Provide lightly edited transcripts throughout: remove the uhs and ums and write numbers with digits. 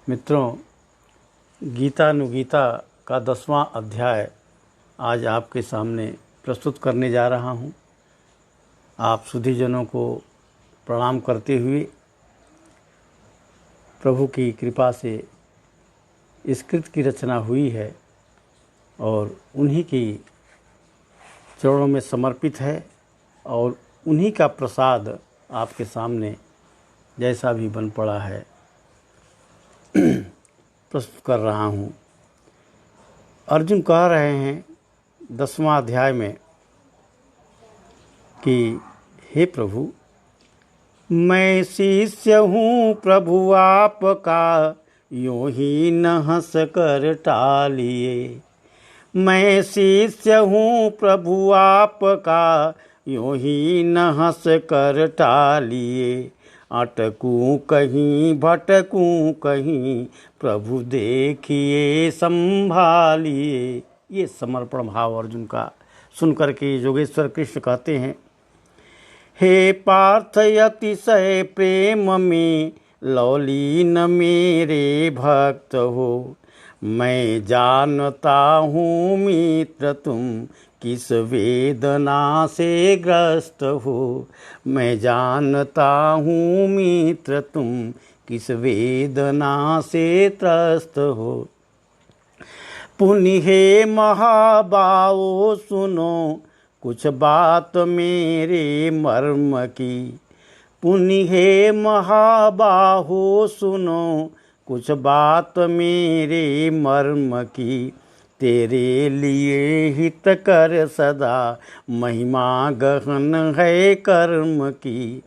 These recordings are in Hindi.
मित्रों, गीतानुगीता का 10वां अध्याय आज आपके सामने प्रस्तुत करने जा रहा हूँ। आप सुधीजनों को प्रणाम करते हुए प्रभु की कृपा से इस कृत की रचना हुई है और उन्हीं की चरणों में समर्पित है और उन्हीं का प्रसाद आपके सामने जैसा भी बन पड़ा है प्रस्तुत कर रहा हूँ। अर्जुन कह रहे हैं 10वां अध्याय में कि हे प्रभु, मैं शिष्य हूँ प्रभु आपका, यूँ ही न हंस कर टालिए। मैं शिष्य हूँ प्रभु आपका, यूँ ही न हंस कर टालिए। अटकूं कहीं भटकूं कहीं, प्रभु देखिए संभालिए। ये समर्पण भाव अर्जुन का सुन करके योगेश्वर कृष्ण कहते हैं, हे पार्थ अतिशय प्रेम में लौलीन मेरे भक्त हो। मैं जानता हूँ मित्र तुम किस वेदना से ग्रस्त हो। मैं जानता हूँ मित्र तुम किस वेदना से त्रस्त हो। पुण्य हे महाबाओ सुनो कुछ बात मेरे मर्म की। पुण्य हे महाबाहो सुनो कुछ बात मेरे मर्म की। तेरे लिए हित कर सदा महिमा गहन है कर्म की।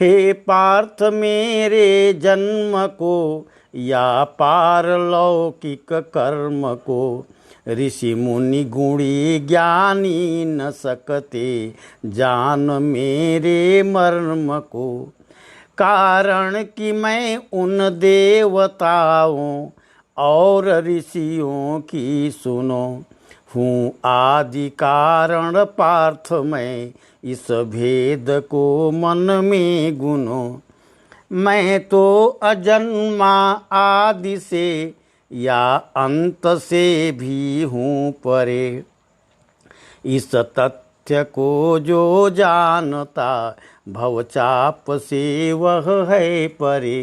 हे पार्थ मेरे जन्म को या पारलौकिक कर्म को, ऋषि मुनि गुणी ज्ञानी न सकते जान मेरे मर्म को। कारण कि मैं उन देवताओं और ऋषियों की सुनो हूँ आदि कारण पार्थ मैं इस भेद को मन में गुनो। मैं तो अजन्मा आदि से या अंत से भी हूँ परे। इस तथ्य को जो जानता भवचाप से वह है परे।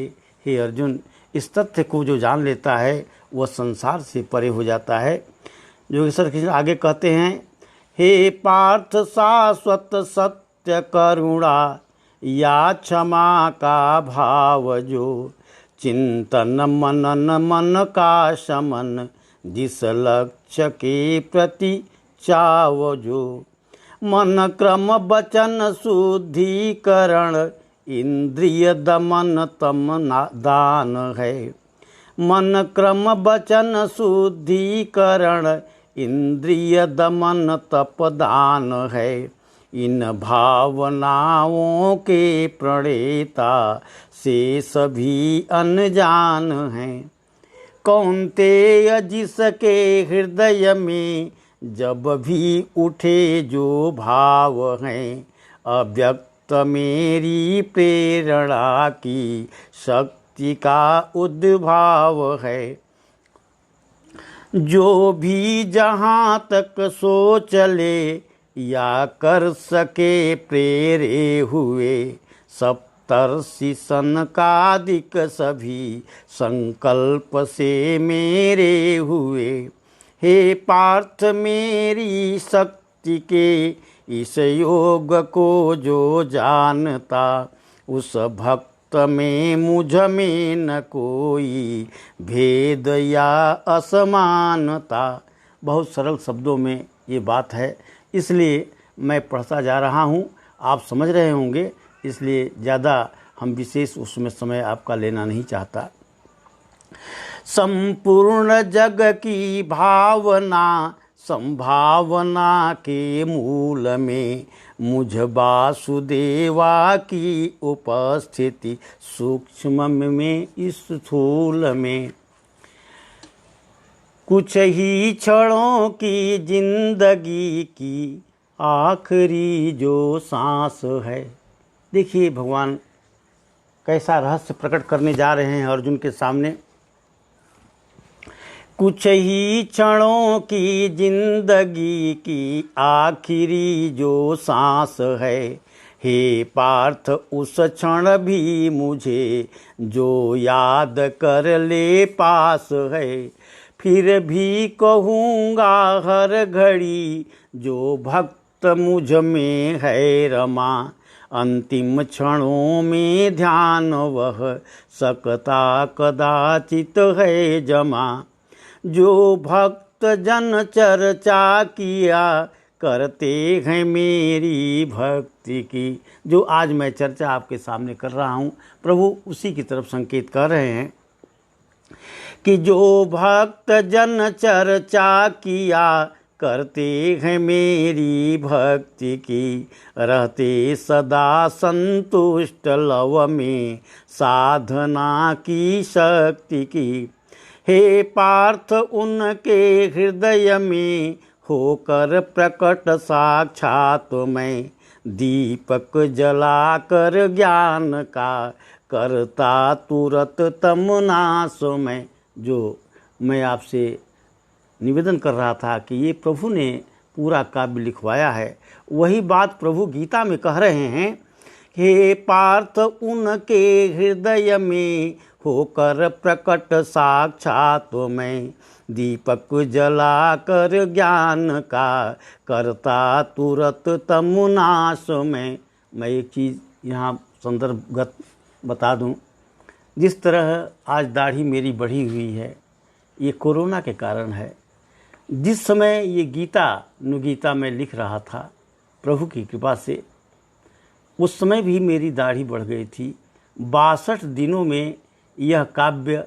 हे अर्जुन, इस तथ्य को जो जान लेता है वह संसार से परे हो जाता है। योगेश्वर कृष्ण आगे कहते हैं, हे पार्थ शाश्वत सत्य करुणा या क्षमा का भाव जो, चिंतन मनन मन का शमन जिस लक्ष्य के प्रति चाव जो। मन क्रम वचन शुद्धिकरण इंद्रिय दमन तम दान है। मन क्रम वचन शुद्धिकरण इंद्रिय दमन तप दान है। इन भावनाओं के प्रणेता से सभी अनजान हैं। कौन्तेय जिसके हृदय में जब भी उठे जो भाव हैं, अव्यक्त मेरी प्रेरणा की शक्ति का उद्भाव है। जो भी जहाँ तक सोच ले या कर सके प्रेरे हुए, सप्तर्षि सनकादिक सभी संकल्प से मेरे हुए। हे पार्थ मेरी शक्ति के इस योग को जो जानता, उस भक्त में मुझ में न कोई भेद या असमानता। बहुत सरल शब्दों में ये बात है, इसलिए मैं पढ़ता जा रहा हूँ। आप समझ रहे होंगे, इसलिए ज़्यादा हम विशेष उसमें समय आपका लेना नहीं चाहता। संपूर्ण जग की भावना संभावना के मूल में, मुझ वासुदेवा की उपस्थिति सूक्ष्म में स्थूल में। कुछ ही क्षणों की जिंदगी की आखिरी जो सांस है। देखिए भगवान कैसा रहस्य प्रकट करने जा रहे हैं अर्जुन के सामने। कुछ ही क्षणों की जिंदगी की आखिरी जो सांस है, हे पार्थ उस क्षण भी मुझे जो याद कर ले पास है। फिर भी कहूँगा हर घड़ी जो भक्त मुझ में है रमा, अंतिम क्षणों में ध्यान वह सकता कदाचित है जमा। जो भक्त जन चर्चा किया करते हैं मेरी भक्ति की। जो आज मैं चर्चा आपके सामने कर रहा हूँ, प्रभु उसी की तरफ संकेत कर रहे हैं कि जो भक्त जन चर्चा किया करते हैं मेरी भक्ति की, रहते सदा संतुष्ट लव में साधना की शक्ति की। हे पार्थ उनके हृदय में होकर प्रकट साक्षात मैं, दीपक जलाकर ज्ञान का करता तुरत तमनाश में। जो मैं आपसे निवेदन कर रहा था कि ये प्रभु ने पूरा काव्य लिखवाया है, वही बात प्रभु गीता में कह रहे हैं। हे पार्थ उनके हृदय में होकर प्रकट साक्षात मैं, दीपक जलाकर ज्ञान का करता तुरत तमनाश में। मैं एक चीज़ यहाँ संदर्भगत बता दूं, जिस तरह आज दाढ़ी मेरी बढ़ी हुई है, ये कोरोना के कारण है। जिस समय ये गीता मैं लिख रहा था प्रभु की कृपा से, उस समय भी मेरी दाढ़ी बढ़ गई थी। 62 दिनों में यह काव्य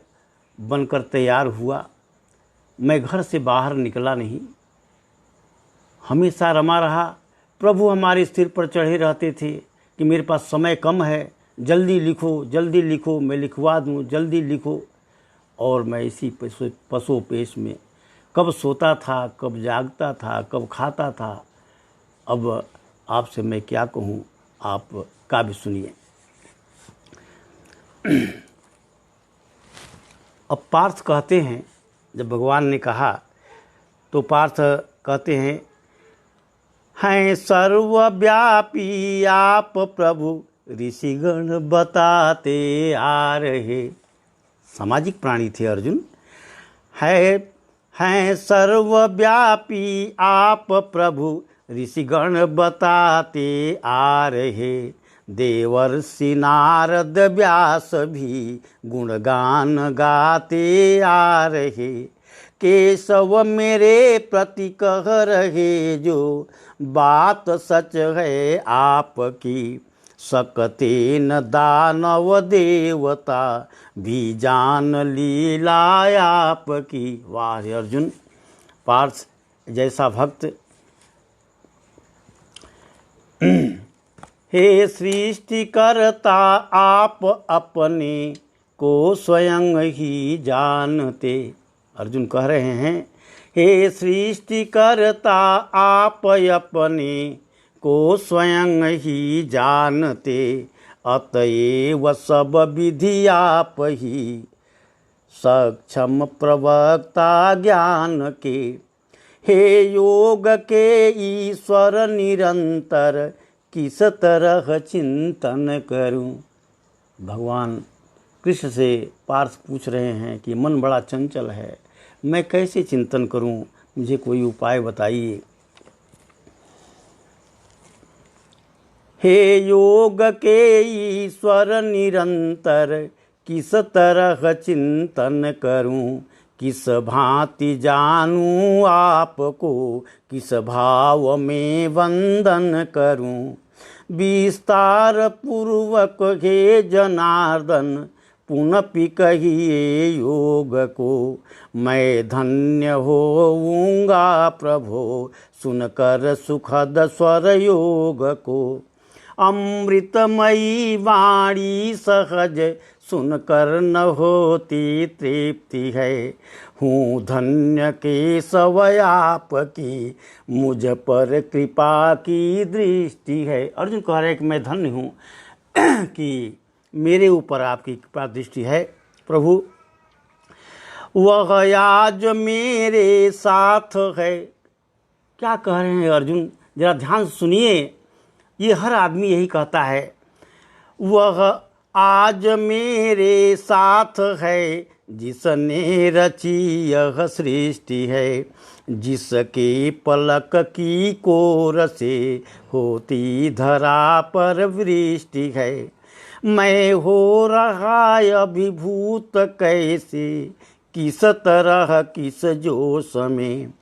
बनकर तैयार हुआ। मैं घर से बाहर निकला नहीं, हमेशा रमा रहा। प्रभु हमारे सिर पर चढ़े रहते थे कि मेरे पास समय कम है, जल्दी लिखो, मैं लिखवा दूँ, जल्दी लिखो। और मैं इसी पसोपेश में कब सोता था, कब जागता था, कब खाता था। अब आपसे मैं क्या कहूँ, आप काव्य सुनिए। अब पार्थ कहते हैं, जब भगवान ने कहा तो पार्थ कहते हैं सर्वव्यापी आप प्रभु ऋषिगण बताते आ रहे। सामाजिक प्राणी थे अर्जुन। हैं सर्वव्यापी आप प्रभु ऋषिगण बताते आ रहे। देवर्षि नारद व्यास भी गुणगान गाते आ रहे। केशव मेरे प्रति कह रहे जो बात सच है आपकी, सकते न दानव देवता भी जान लीला आपकी। वाह अर्जुन, पार्थ जैसा भक्त। हे सृष्टिकर्ता आप अपने को स्वयं ही जानते। अर्जुन कह रहे हैं, हे सृष्टिकर्ता आप अपने को स्वयं ही जानते, अतएव सब विधि आप ही सक्षम प्रवक्ता ज्ञान के। हे योग के ईश्वर निरंतर किस तरह चिंतन करूं। भगवान कृष्ण से पार्थ पूछ रहे हैं कि मन बड़ा चंचल है, मैं कैसे चिंतन करूं, मुझे कोई उपाय बताइए। हे योग के ईश्वर निरंतर किस तरह चिंतन करूं, किस भांति जानूं आपको, किस भाव में वंदन करूं। विस्तार पूर्वक हे जनार्दन पुनपि कहिए योग को, मैं धन्य होऊंगा प्रभो सुनकर सुखद स्वर योग को। अमृतमयी वाणी सहज सुनकर न होती तृप्ति है, हूँ धन्य केशव आपकी मुझ पर कृपा की दृष्टि है। अर्जुन कह रहे हैं कि मैं धन्य हूँ कि मेरे ऊपर आपकी कृपा दृष्टि है। प्रभु वह आज मेरे साथ है। क्या कह रहे हैं अर्जुन, जरा ध्यान से सुनिए। ये हर आदमी यही कहता है, वह आज मेरे साथ है जिसने रची यह सृष्टि है, जिसके पलक की कोर से होती धरा पर वृष्टि है। मैं हो रहा अभिभूत कैसे, किस तरह किस जोश में,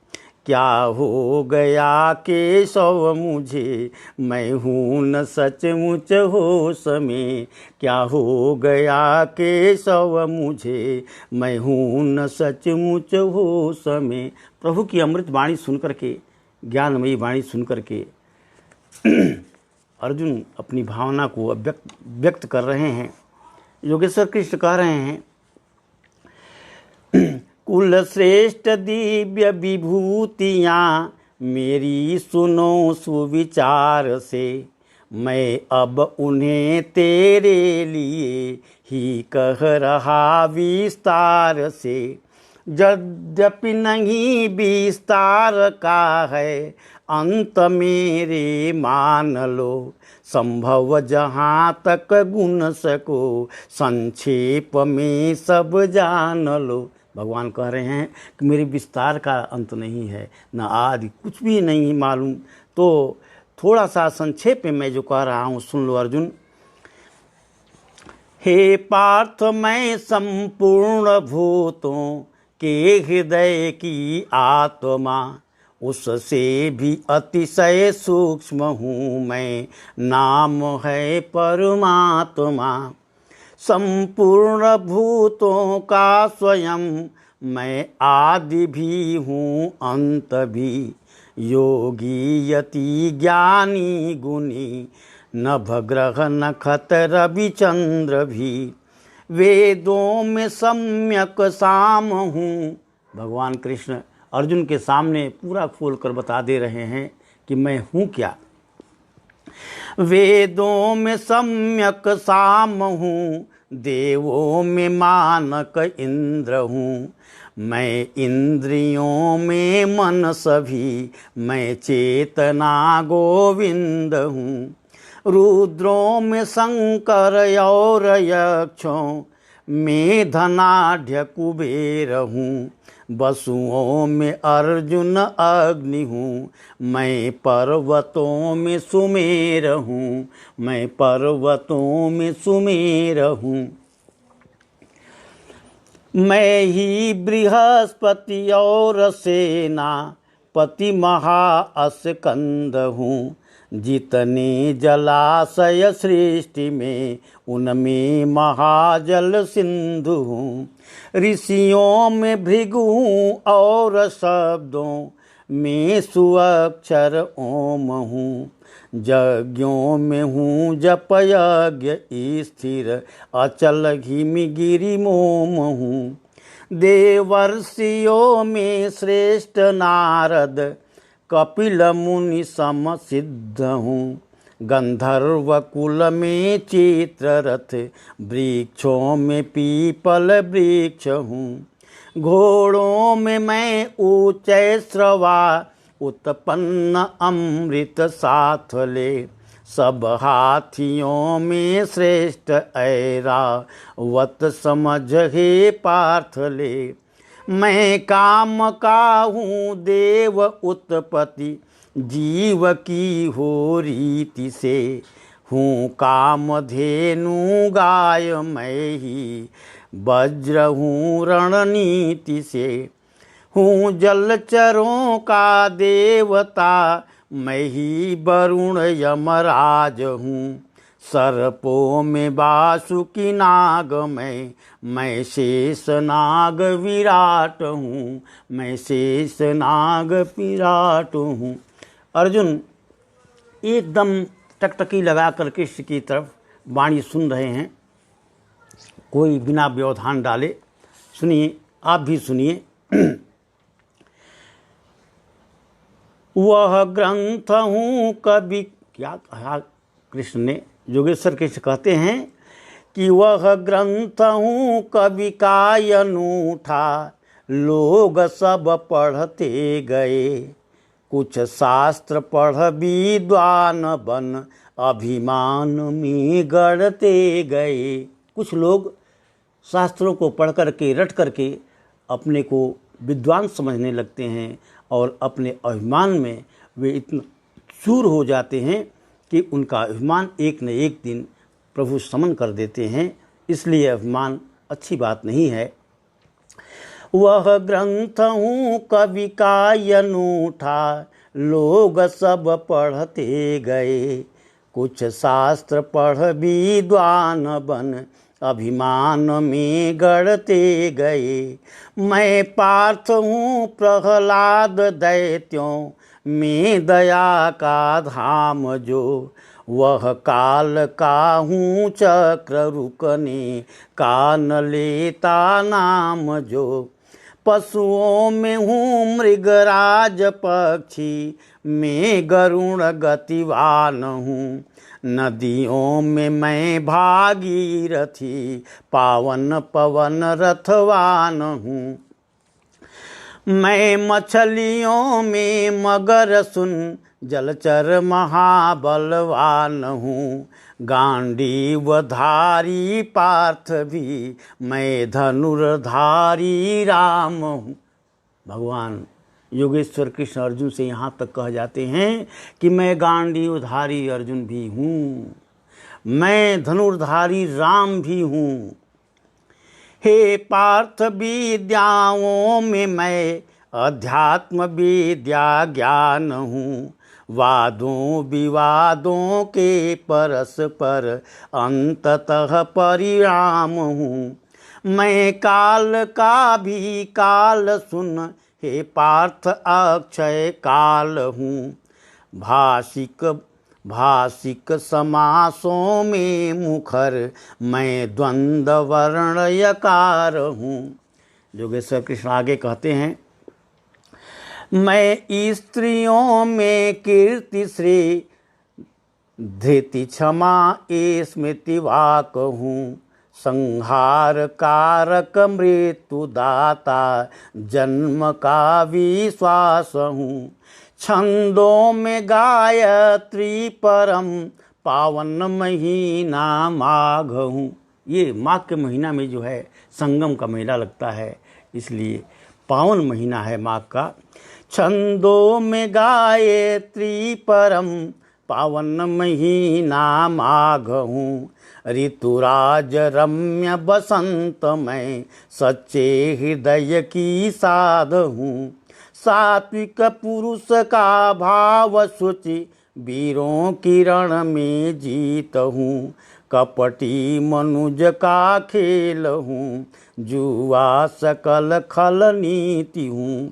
क्या हो गया केशव मुझे, मैं हूँ न सचमुच होश में। क्या हो गया केशव मुझे, मैं हूँ न सचमुच होश में। प्रभु की अमृत वाणी सुन करके, ज्ञानमयी वाणी सुन करके अर्जुन अपनी भावना को व्यक्त कर रहे हैं। योगेश्वर कृष्ण कह रहे हैं, कुल श्रेष्ठ दिव्य विभूतियाँ मेरी सुनो सुविचार से, मैं अब उन्हें तेरे लिए ही कह रहा विस्तार से। यद्यपि नहीं विस्तार का है अंत मेरे मान लो, संभव जहाँ तक गुण सको संक्षेप में सब जान लो। भगवान कह रहे हैं कि मेरे विस्तार का अंत नहीं है, न आदि, कुछ भी नहीं मालूम। तो थोड़ा सा संक्षेप में मैं जो कह रहा हूँ सुन लो अर्जुन। हे पार्थ, मैं संपूर्ण भूतों के हृदय की आत्मा, उससे भी अतिशय सूक्ष्म हूँ मैं, नाम है परमात्मा। संपूर्ण भूतों का स्वयं मैं आदि भी हूँ अंत भी, योगी यति ज्ञानी गुणी, नभग्रह नखत रविचंद्र भी। वेदों में सम्यक साम हूँ। भगवान कृष्ण अर्जुन के सामने पूरा खोल कर बता दे रहे हैं कि मैं हूँ क्या। वेदों में सम्यक साम हूँ, देवों में मानक इंद्र हूँ, मैं इंद्रियों में मन सभी, मैं चेतना गोविंद हूँ। रुद्रों में शंकर और यक्षों में धनाढ़ कुबेर हूँ, वसुओं में अर्जुन अग्नि हूँ, मैं पर्वतों में सुमेर हूँ, मैं पर्वतों में सुमेर हूँ। मैं ही बृहस्पति और सेना पति महाअस्कंद हूँ, जितने जलाशय सृष्टि में उनमें महाजल सिंधु हूँ। ऋषियों में भृगु हूँ और शब्दों में सुअक्षर ओम हूँ, यज्ञों में हूँ जप यज्ञ स्थिर अचल घिमि गिरि मोम हूँ। देवर्षियों में श्रेष्ठ नारद कपिल मुनि सम सिद्ध हूँ, गंधर्व कुल में चित्ररथ वृक्षों में पीपल वृक्ष हूँ। घोड़ों में मैं ऊचैश्रवा उत्पन्न अमृत साथ ले, सब हाथियों में श्रेष्ठ ऐरावत समझ हे पार्थ ले। मैं काम का हूँ देव उत्पत्ति, जीव की हो रीति से, हूँ कामधेनु गाय मैं ही, वज्र हूँ रणनीति से। हूँ जलचरों का देवता मैं ही, वरुण यमराज हूँ। सर्पों में वासुकी नाग मैं शेष नाग विराट हूँ, मैं शेष नाग विराट हूँ। अर्जुन एकदम टकटकी लगा कर कृष्ण की तरफ वाणी सुन रहे हैं, कोई बिना व्यवधान डाले। सुनिए, आप भी सुनिए। वह ग्रंथ हूँ कवि, क्या कहा कृष्ण ने, योगेश्वर कृष्ण कहते हैं कि वह ग्रंथ हूँ कवि का अनूठा, लोग सब पढ़ते गए। कुछ शास्त्र पढ़ विद्वान बन अभिमान में गढ़ते गए। कुछ लोग शास्त्रों को पढ़ कर के रट कर के अपने को विद्वान समझने लगते हैं और अपने अभिमान में वे इतना चूर हो जाते हैं कि उनका अभिमान एक न एक दिन प्रभु समन कर देते हैं। इसलिए अभिमान अच्छी बात नहीं है। वह ग्रंथ हूँ कवि का अनूठा, लोग सब पढ़ते गए। कुछ शास्त्र पढ़ विद्वान बन अभिमान में गढ़ते गए। मैं पार्थ हूँ प्रहलाद दैत्यों में दया का धाम जो, वह काल का हूँ चक्र रुकने का न लेता नाम जो। पशुओं में हूँ मृगराज पक्षी में गरुण गतिवान हूँ। नदियों में मैं भागीरथी पावन पवन रथवान हूँ। मैं मछलियों में मगर सुन जलचर महाबलवान हूँ। गांडीवधारी पार्थ भी मैं धनुर्धारी राम हूँ। भगवान योगेश्वर कृष्ण अर्जुन से यहाँ तक कह जाते हैं कि मैं गांडीवधारी अर्जुन भी हूँ, मैं धनुर्धारी राम भी हूँ। हे पार्थ विद्याओं में मैं अध्यात्म विद्या ज्ञान हूँ। वादों विवादों के परस्पर अंततः परिणाम हूँ। मैं काल का भी काल सुन, हे पार्थ अक्षय काल हूँ। भाषिक समासों में मुखर मैं द्वंद्व वर्ण यकार हूँ। योगेश्वर कृष्ण आगे कहते हैं, मैं स्त्रियों में कीर्ति श्री धृति क्षमा स्मृति वाक हूँ। संहार कारक मृत्यु दाता जन्म का विश्वास हूँ। छंदों में गायत्री परम पावन महीना माघ हूँ। ये माघ के महीना में जो है संगम का मेला लगता है, इसलिए पावन महीना है माघ का। छंदों में गायत्री परम पावन महीना माघ हूँ। ऋतुराज रम्य बसंत में सच्चे हृदय की साध हूँ। सात्विक पुरुष का भाव सूचि वीरों की रण में जीत हूँ। कपटी मनुज का खेल हूँ, जुआ सकल खल नीति हूँ।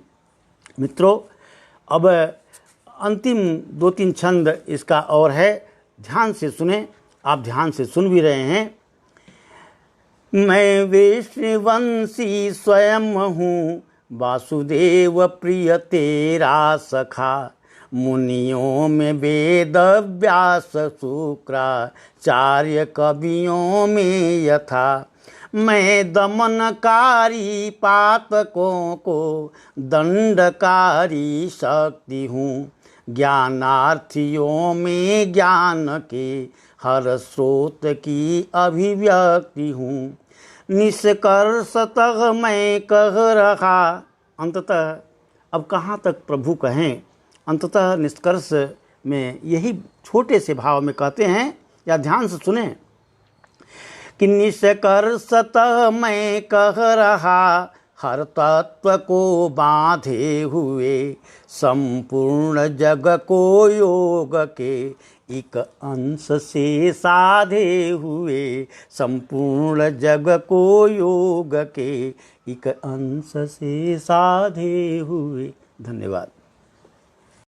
मित्रों, अब अंतिम 2-3 छंद इसका और है, ध्यान से सुने। आप ध्यान से सुन भी रहे हैं। मैं विष्णुवंशी स्वयं हूँ, वासुदेव प्रिय तेरा सखा। मुनियों में वेद व्यास शुक्राचार्य कवियों में यथा। मैं दमनकारी पातकों को दंडकारी शक्ति हूँ। ज्ञानार्थियों में ज्ञान के हर स्रोत की अभिव्यक्ति हूँ। निष्कर्षतः मैं कह रहा, अंततः अब कहाँ तक प्रभु कहें, अंततः निष्कर्ष में यही छोटे से भाव में कहते हैं, या ध्यान से सुने कि निष्कर्षतः मैं कह रहा, हर तत्व को बांधे हुए संपूर्ण जग को योग के एक अंश से साधे हुए। संपूर्ण जग को योग के एक अंश से साधे हुए। धन्यवाद।